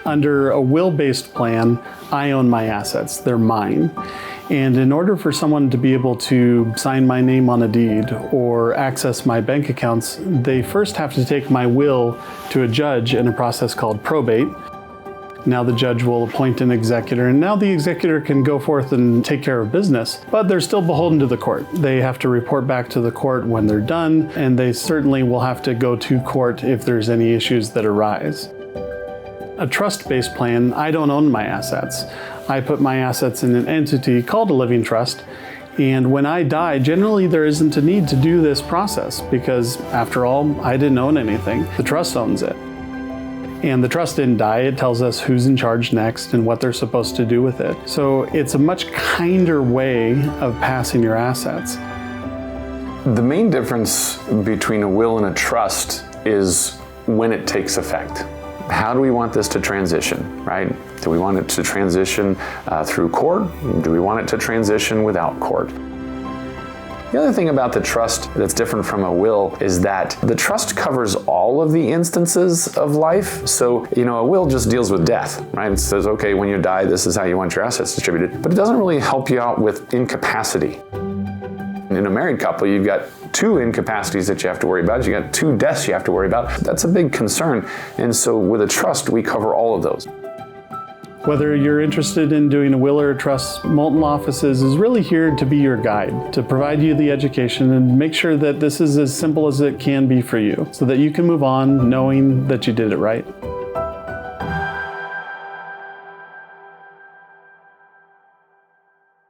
Under a will-based plan, I own my assets, they're mine. And in order for someone to be able to sign my name on a deed or access my bank accounts, they first have to take my will to a judge in a process called probate. Now the judge will appoint an executor, and now the executor can go forth and take care of business, but they're still beholden to the court. They have to report back to the court when they're done, and they certainly will have to go to court if there's any issues that arise. A trust-based plan, I don't own my assets. I put my assets in an entity called a living trust, and when I die, generally there isn't a need to do this process because, after all, I didn't own anything. The trust owns it. And the trust didn't die. It tells us who's in charge next and what they're supposed to do with it. So it's a much kinder way of passing your assets. The main difference between a will and a trust is when it takes effect. How do we want this to transition, right? Do we want it to transition through court? Do we want it to transition without court? The other thing about the trust that's different from a will is that the trust covers all of the instances of life. So, a will just deals with death, right? It says, okay, when you die, this is how you want your assets distributed. But it doesn't really help you out with incapacity. In a married couple, you've got 2 incapacities that you have to worry about. You got 2 deaths you have to worry about. That's a big concern. And so with a trust, we cover all of those. Whether you're interested in doing a will or a trust, Mullan Offices is really here to be your guide, to provide you the education and make sure that this is as simple as it can be for you so that you can move on knowing that you did it right.